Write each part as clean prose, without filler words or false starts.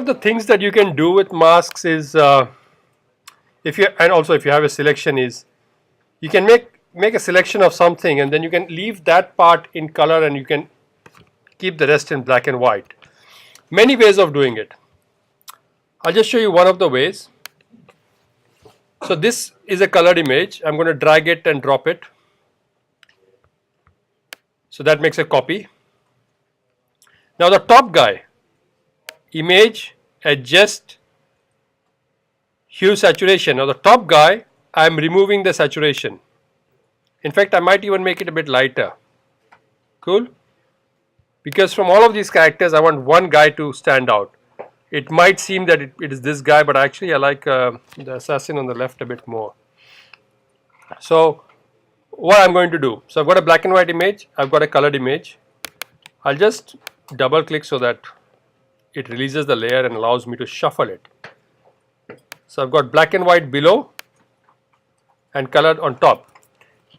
of the things that you can do with masks is, if you have a selection, is you can make a selection of something and then you can leave that part in color and you can keep the rest in black and white. Many ways of doing it. I'll just show you one of the ways. So this is a colored image. I'm going to drag it and drop it. So that makes a copy. Now the top guy, image, adjust, hue, saturation. Now the top guy, I am removing the saturation. In fact, I might even make it a bit lighter. Cool? Because from all of these characters, I want one guy to stand out. It might seem that it is this guy, but actually I like the assassin on the left a bit more. So what I'm going to do, so I've got a black and white image, I've got a colored image. I'll just double click so that it releases the layer and allows me to shuffle it. So I've got black and white below and colored on top.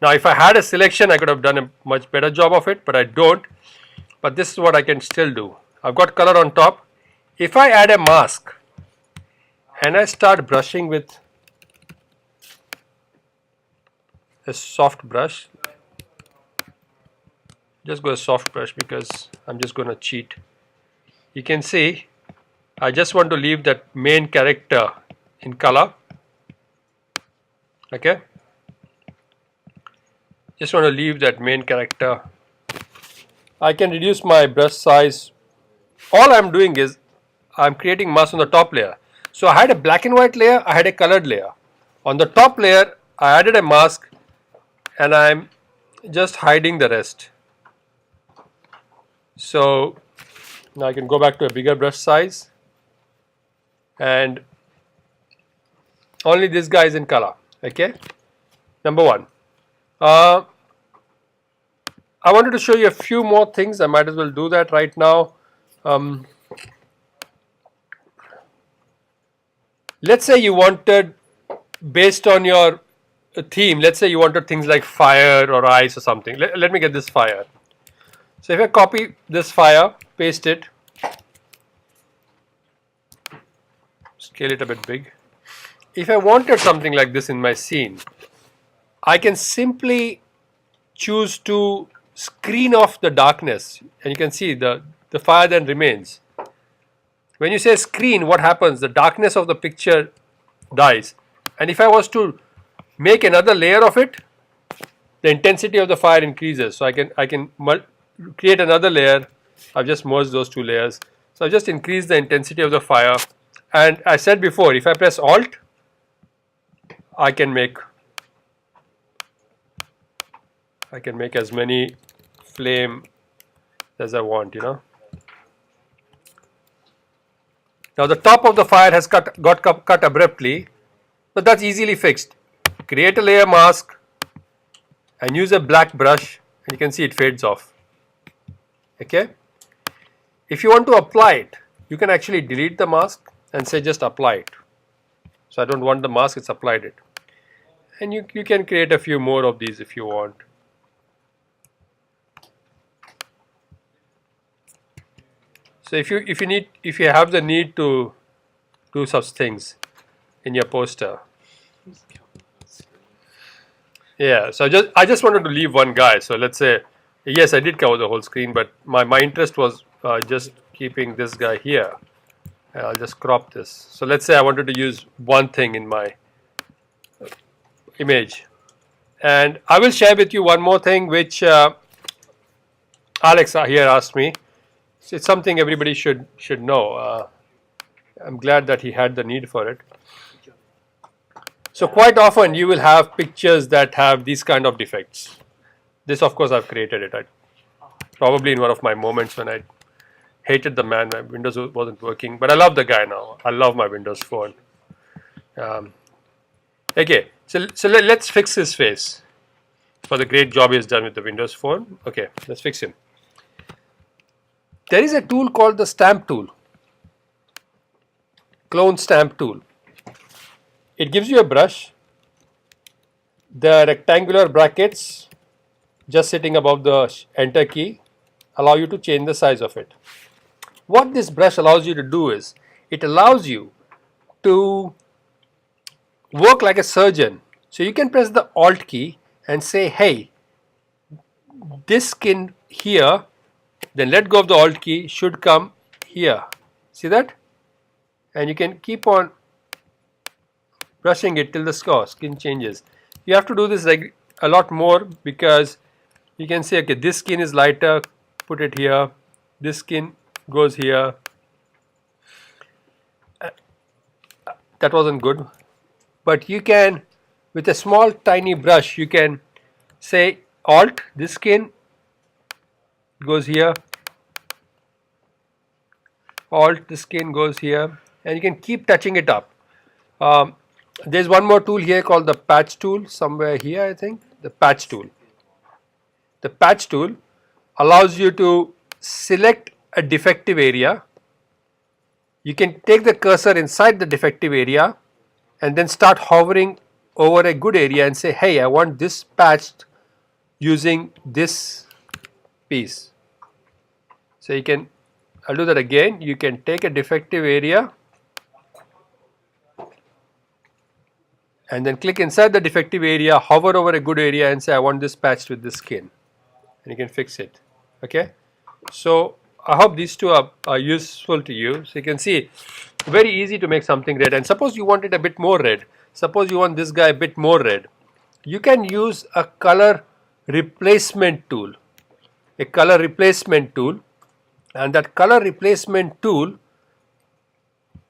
Now if I had a selection, I could have done a much better job of it, but I don't. But this is what I can still do. I've got color on top. If I add a mask and I start brushing with a soft brush, just go a soft brush because I'm just going to cheat. You can see I just want to leave that main character in color. Okay, just want to leave that main character. I can reduce my brush size. All I'm doing is I'm creating mask on the top layer. So I had a black and white layer, I had a colored layer. On the top layer I added a mask and I'm just hiding the rest. So now I can go back to a bigger brush size and only this guy is in color. Okay, number one. I wanted to show you a few more things. I might as well do that right now. Let's say you wanted, based on your theme, let's say you wanted things like fire or ice or something. Let me get this fire. So if I copy this fire, paste it, scale it a bit big. If I wanted something like this in my scene, I can simply choose to screen off the darkness and you can see the fire then remains. When you say screen, what happens? The darkness of the picture dies. And if I was to make another layer of it, the intensity of the fire increases. So I can create another layer. I've just merged those two layers. So I've just increased the intensity of the fire. And I said before, if I press Alt, I can make as many flame as I want, you know. Now the top of the fire has got cut abruptly, but that's easily fixed. Create a layer mask and use a black brush and you can see it fades off. Okay. If you want to apply it, you can actually delete the mask and say just apply it. So I don't want the mask, it's applied it. And you can create a few more of these if you want. So if you have the need to do such things in your poster. Yeah, so I just wanted to leave one guy. So let's say, yes, I did cover the whole screen, but my interest was just keeping this guy here. I'll just crop this. So let's say I wanted to use one thing in my image. And I will share with you one more thing which Alex here asked me. It's something everybody should know. I'm glad that he had the need for it. So quite often you will have pictures that have these kind of defects. This, of course, I've created it. Probably in one of my moments when I hated the man, my Windows wasn't working, but I love the guy now. I love my Windows phone. Okay, so let's fix his face for the great job he's done with the Windows phone. Okay, let's fix him. There is a tool called the stamp tool, clone stamp tool. It gives you a brush, the rectangular brackets just sitting above the enter key allow you to change the size of it. What this brush allows you to do is, it allows you to work like a surgeon. So you can press the Alt key and say, hey, this skin here, then let go of the Alt key, should come here. See that? And you can keep on brushing it till the skin changes. You have to do this like a lot more, because you can say, okay, this skin is lighter, put it here, this skin goes here. That wasn't good, but you can, with a small tiny brush, you can say Alt, this skin goes here, Alt, this skin goes here, and you can keep touching it up. There's one more tool here called the patch tool, somewhere here I think, the patch tool. The patch tool allows you to select a defective area. You can take the cursor inside the defective area and then start hovering over a good area and say, hey, I want this patched using this piece. So you can, I'll do that again. You can take a defective area and then click inside the defective area, hover over a good area and say, I want this patched with this skin, and you can fix it. Okay, so I hope these two are useful to you. So you can see, very easy to make something red. And suppose you want it a bit more red, suppose you want this guy a bit more red, you can use a color replacement tool. A color replacement tool, and that color replacement tool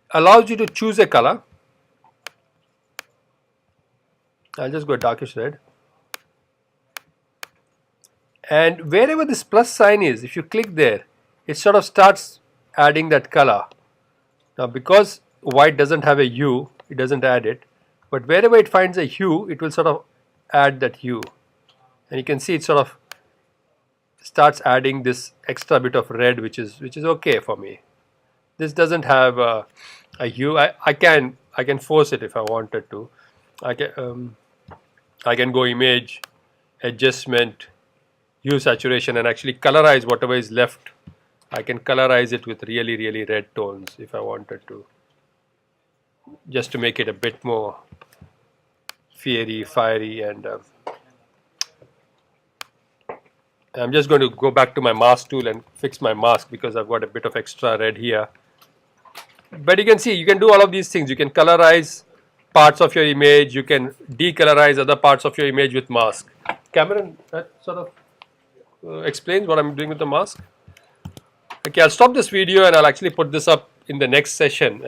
allows you to choose a color. I'll just go darkish red, and wherever this plus sign is, if you click there, it sort of starts adding that color. Now because white doesn't have a hue, it doesn't add it, but wherever it finds a hue, it will sort of add that hue, and you can see it sort of starts adding this extra bit of red, which is okay for me. This doesn't have a hue. I can force it if I wanted to. I can go image, adjustment, hue saturation, and actually colorize whatever is left. I can colorize it with really red tones if I wanted to, just to make it a bit more fiery, and I'm just going to go back to my mask tool and fix my mask, because I've got a bit of extra red here. But you can see, you can do all of these things. You can colorize parts of your image, you can decolorize other parts of your image with mask. Cameron, that sort of explains what I'm doing with the mask. Okay, I'll stop this video and I'll actually put this up in the next session.